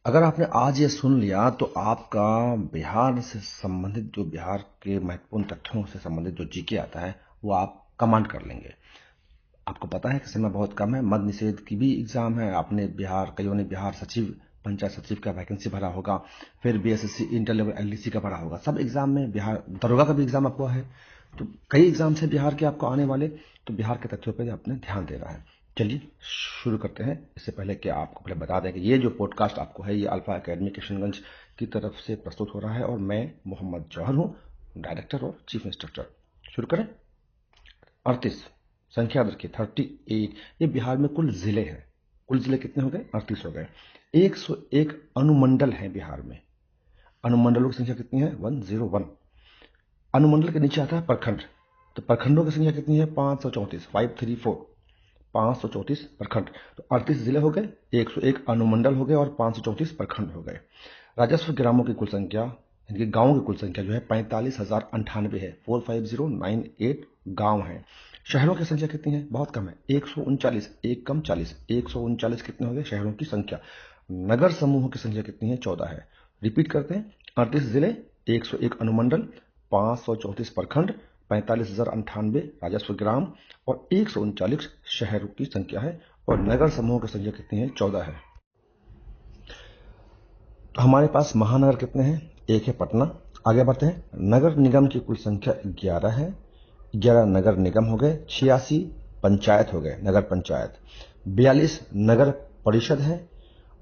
अगर आपने आज ये सुन लिया तो आपका बिहार से संबंधित जो बिहार के महत्वपूर्ण तथ्यों से संबंधित जो जीके आता है वो आप कमांड कर लेंगे। आपको पता है कि समय बहुत कम है, मद निषेध की भी एग्जाम है। आपने बिहार, कईयों ने बिहार सचिव, पंचायत सचिव का वैकेंसी भरा होगा, फिर बीएसएससी इंटर लेवल एलडीसी का भरा होगा। सब एग्जाम में बिहार दरोगा का भी एग्जाम आपको है, तो कई एग्जाम से बिहार के आपको आने वाले, तो बिहार के तथ्यों पर आपने ध्यान देना है। चलिए शुरू करते हैं। इससे पहले कि आपको पहले बता दें कि ये जो पॉडकास्ट आपको है ये अल्फा एकेडमी किशनगंज की तरफ से प्रस्तुत हो रहा है और मैं मोहम्मद जौहर हूँ, डायरेक्टर और चीफ इंस्ट्रक्टर। शुरू करें। 38 संख्या रखिए 38। ये बिहार में कुल जिले हैं। कुल जिले कितने हो गए? 38 हो गए। 101 अनुमंडल हैं बिहार में। अनुमंडलों की संख्या कितनी है? 101। अनुमंडल के नीचे आता है प्रखंड, तो प्रखंडों की संख्या कितनी है? 534, 534, 534 प्रखंड। तो 38 जिले हो गए, 101 अनुमंडल हो गए और 534 प्रखंड हो गए। राजस्व ग्रामों की कुल संख्या, इनके गांवों की कुल संख्या जो है 45,098 है। 45098 गांव हैं। शहरों की संख्या कितनी है? बहुत कम है, 139। एक कम 40, 139 कितने हो गए शहरों की संख्या। नगर समूहों की संख्या कितनी है? 14 है। रिपीट करते हैं। 38 जिले, 101 अनुमंडल, 534 प्रखंड, 45,098 राजस्व ग्राम और 139 शहरों की संख्या है। और नगर समूहों की संख्या कितनी है? 14 है। तो हमारे पास महानगर कितने हैं? एक है पटना। आगे बढ़ते हैं। नगर निगम की कुल संख्या 11 है। 11 नगर निगम हो गए। 86 पंचायत हो गए, नगर पंचायत। 42 नगर परिषद है।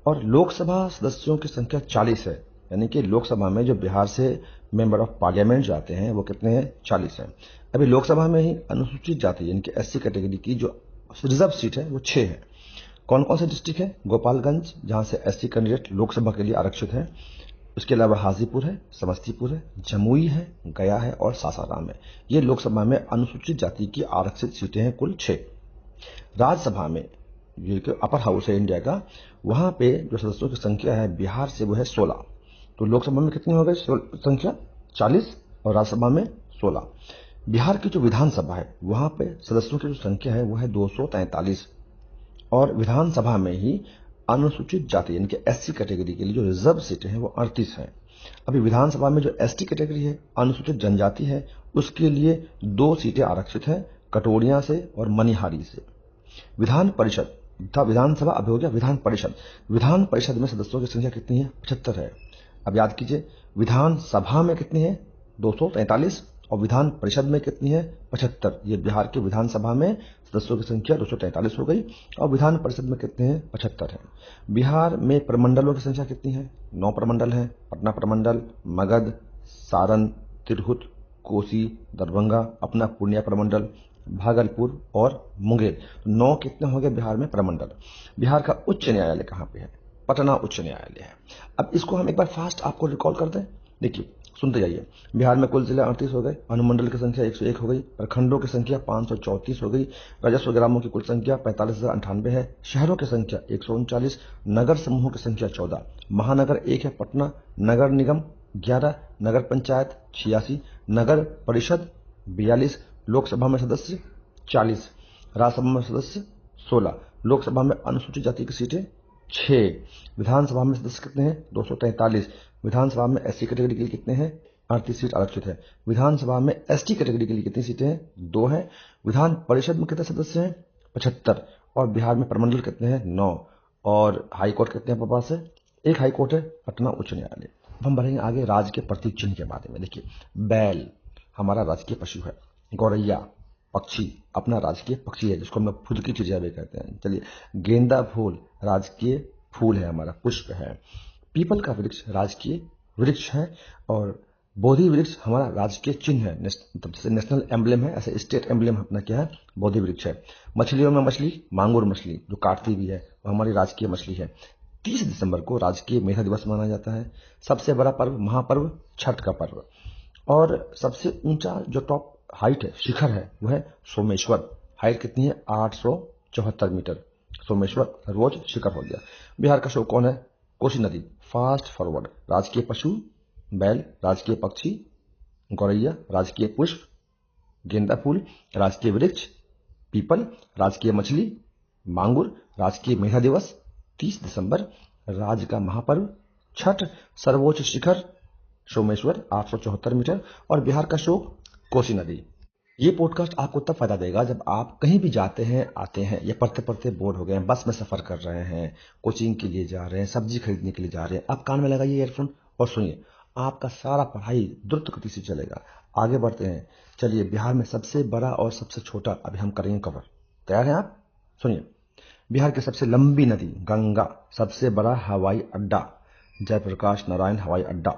और लोकसभा सदस्यों की संख्या 40 है। यानी कि लोकसभा में जो बिहार से मेंबर ऑफ पार्लियामेंट जाते हैं वो कितने हैं? 40 हैं। अभी लोकसभा में ही अनुसूचित जाति यानी कि एससी कैटेगरी की जो रिजर्व सीट है वो 6 है। कौन कौन से डिस्ट्रिक्ट है? गोपालगंज, जहां से एससी कैंडिडेट लोकसभा के लिए आरक्षित है। उसके अलावा हाजीपुर है, समस्तीपुर है, जमुई है, गया है और सासाराम है। ये लोकसभा में अनुसूचित जाति की आरक्षित सीटें हैं, कुल 6। राज्यसभा में, ये अपर हाउस है इंडिया का, वहां पे जो सदस्यों की संख्या है बिहार से वो है 16। तो लोकसभा में कितनी हो गई संख्या? 40 और राज्यसभा में 16। बिहार की जो विधानसभा है वहां पे सदस्यों की जो संख्या है वो है 243। और विधानसभा में ही अनुसूचित जाति यानी कि एससी कैटेगरी के लिए जो रिजर्व सीटें हैं वो 38 हैं। अभी विधानसभा में जो एसटी कैटेगरी है, अनुसूचित जनजाति है, उसके लिए 2 सीटें आरक्षित हैं, कटोरिया से और मनिहारी से। विधान परिषद था, विधानसभा अब हो गया विधान परिषद। विधान परिषद में सदस्यों की संख्या कितनी है? 75 है। अब याद कीजिए, विधानसभा में कितनी है? 243। और विधान परिषद में कितनी है? 75। ये बिहार के विधानसभा में सदस्यों की संख्या 243 हो गई और विधान परिषद में कितने हैं? 75 है। बिहार में प्रमंडलों की संख्या कितनी है? 9 प्रमंडल है। पटना प्रमंडल, मगध, सारण, तिरहुत, कोसी, दरभंगा, अपना पूर्णिया प्रमंडल, भागलपुर और मुंगेर। 9 कितने हो गए बिहार में प्रमंडल। बिहार का उच्च न्यायालय कहां पे है? पटना उच्च न्यायालय है। अब इसको हम एक बार फास्ट आपको रिकॉल कर दें। देखिए, सुनते जाइए। बिहार में कुल जिले 38 हो गए, अनुमंडल की संख्या 101 हो गई, प्रखंडों की संख्या 534 हो गई, राजस्व ग्रामों की कुल संख्या 45,098 है, शहरों की संख्या 139, नगर समूहों की संख्या 14, महानगर 1 है पटना, नगर निगम 11, नगर पंचायत 86, नगर परिषद 42, लोकसभा में सदस्य 40, राज्यसभा में सदस्य 16, लोकसभा में अनुसूचित जाति की सीटें 6, विधानसभा में सदस्य कितने हैं? 243, विधानसभा में एससी कैटेगरी के लिए कितने हैं? 38 सीट आरक्षित है। विधानसभा में एसटी कैटेगरी के लिए कितनी सीटें हैं? 2 हैं। विधान परिषद में कितने सदस्य हैं? 75। और बिहार में प्रमंडल कितने हैं? 9। और हाई कोर्ट कितने हैं पास है? एक हाई कोर्ट है, पटना उच्च न्यायालय। अब हम बढ़ेंगे आगे राज्य के प्रतीक चिन्ह के बारे में। देखिए, बैल हमारा राजकीय पशु है। गौरैया पक्षी अपना राजकीय पक्षी है, जिसको हम लोग फुदकी चिड़िया भी कहते हैं। चलिए, गेंदा फूल राजकीय फूल है, हमारा पुष्प है। पीपल का वृक्ष राजकीय वृक्ष है। और बोधि वृक्ष हमारा राजकीय चिन्ह है, मतलब जैसे नेशनल एम्बलम है ऐसे स्टेट एम्बलम अपना क्या है? बोधि वृक्ष है। मछलियों में मछली मांगुर मछली जो काटती भी है वो हमारी राजकीय मछली है। 30 दिसंबर को राजकीय मेधा दिवस मनाया जाता है। सबसे बड़ा पर्व, महापर्व, छठ का पर्व। और सबसे ऊंचा जो टॉप हाइट है, शिखर है, वो है सोमेश्वर। हाइट कितनी है? 874 मीटर। सोमेश्वर रोज शिखर हो गया। बिहार का शो कौन है? कोसी नदी। Fast forward. राजकीय पशु बैल, राजकीय पक्षी गौरैया, राजकीय पुष्प गेंदा फूल, राजकीय वृक्ष पीपल, राजकीय मछली मांगुर, राजकीय मेधा दिवस 30 दिसंबर, राज्य का महापर्व छठ, सर्वोच्च शिखर सोमेश्वर 874 मीटर और बिहार का शोक कोसी नदी। ये पॉडकास्ट आपको तब फायदा देगा जब आप कहीं भी जाते हैं, आते हैं या पढ़ते पढ़ते बोर हो गए हैं, बस में सफर कर रहे हैं, कोचिंग के लिए जा रहे हैं, सब्जी खरीदने के लिए जा रहे हैं, आप कान में लगाइए ईयरफोन और सुनिए, आपका सारा पढ़ाई द्रुत गति से चलेगा। आगे बढ़ते हैं। चलिए, बिहार में सबसे बड़ा और सबसे छोटा अभी हम करेंगे कवर। तैयार हैं आप? सुनिए, बिहार की सबसे लंबी नदी गंगा, सबसे बड़ा हवाई अड्डा जयप्रकाश नारायण हवाई अड्डा।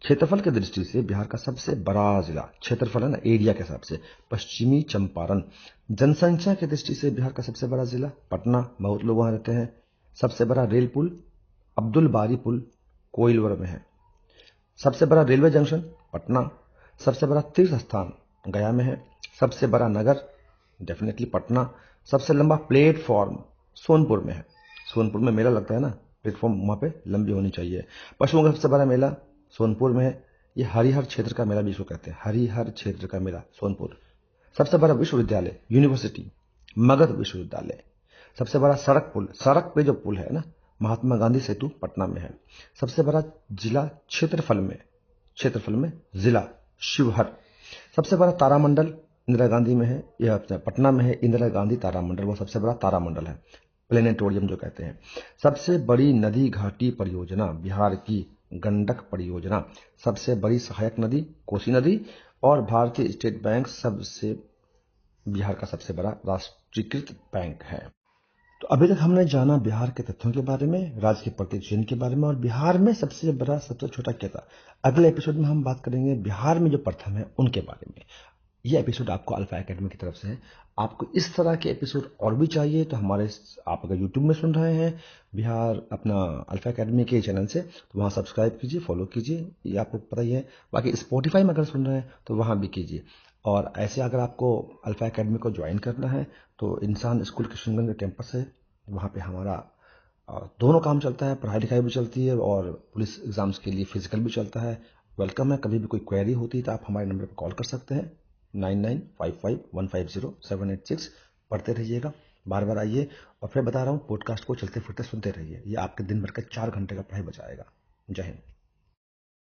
क्षेत्रफल की दृष्टि से बिहार का सबसे बड़ा जिला, क्षेत्रफल है ना, एरिया के हिसाब से, पश्चिमी चंपारण। जनसंख्या की दृष्टि से बिहार का सबसे बड़ा जिला पटना, बहुत लोग वहां रहते हैं। सबसे बड़ा रेल पुल अब्दुल बारी पुल कोइलवर में है। सबसे बड़ा रेलवे जंक्शन पटना। सबसे बड़ा तीर्थ स्थान गया में है। सबसे बड़ा नगर डेफिनेटली पटना। सबसे लंबा प्लेटफॉर्म सोनपुर में है। सोनपुर में मेला लगता है ना, प्लेटफॉर्म वहां पे लंबी होनी चाहिए। पशुओं का सबसे बड़ा मेला सोनपुर में है। ये हरिहर क्षेत्र का मेला भी इसको कहते हैं, हरिहर क्षेत्र का मेला सोनपुर। सबसे बड़ा विश्वविद्यालय यूनिवर्सिटी मगध विश्वविद्यालय। सबसे बड़ा सड़क पुल, सड़क पे जो पुल है ना, महात्मा गांधी सेतु पटना में है। सबसे बड़ा जिला क्षेत्रफल में जिला शिवहर। सबसे बड़ा तारामंडल इंदिरा गांधी में है, यह पटना में है। इंदिरा गांधी तारामंडल वो सबसे बड़ा तारामंडल है, प्लेनेटोरियम जो कहते हैं। सबसे बड़ी नदी घाटी परियोजना बिहार की गंडक परियोजना। सबसे बड़ी सहायक नदी कोसी नदी। और भारतीय स्टेट बैंक सबसे बिहार का सबसे बड़ा राष्ट्रीयकृत बैंक है। तो अभी तक हमने जाना बिहार के तथ्यों के बारे में, राज्य के प्रत्येक चिन्ह के बारे में और बिहार में सबसे बड़ा सबसे छोटा क्या था। अगले एपिसोड में हम बात करेंगे बिहार में जो प्रथम है उनके बारे में। ये एपिसोड आपको अल्फा एकेडमी की तरफ से है। आपको इस तरह के एपिसोड और भी चाहिए तो आप अगर यूट्यूब में सुन रहे हैं बिहार अपना अल्फा एकेडमी के चैनल से, तो वहाँ सब्सक्राइब कीजिए, फॉलो कीजिए, ये आपको पता ही है। बाकी स्पॉटिफाई में अगर सुन रहे हैं तो वहाँ भी कीजिए। और ऐसे अगर आपको अल्फा एकेडमी को ज्वाइन करना है तो इंसान स्कूल किशनगंज कैंपस है, वहाँ पे हमारा दोनों काम चलता है, पढ़ाई लिखाई भी चलती है और पुलिस एग्जाम्स के लिए फिजिकल भी चलता है। वेलकम है। कभी भी कोई क्वेरी होती है तो आप हमारे नंबर पर कॉल कर सकते हैं 9955150786। पढ़ते रहिएगा, बार बार आइए। और फिर बता रहा हूँ, पॉडकास्ट को चलते फिरते सुनते रहिए, ये आपके दिन भर का 4 घंटे का पढ़ाई बचाएगा। जय हिंद।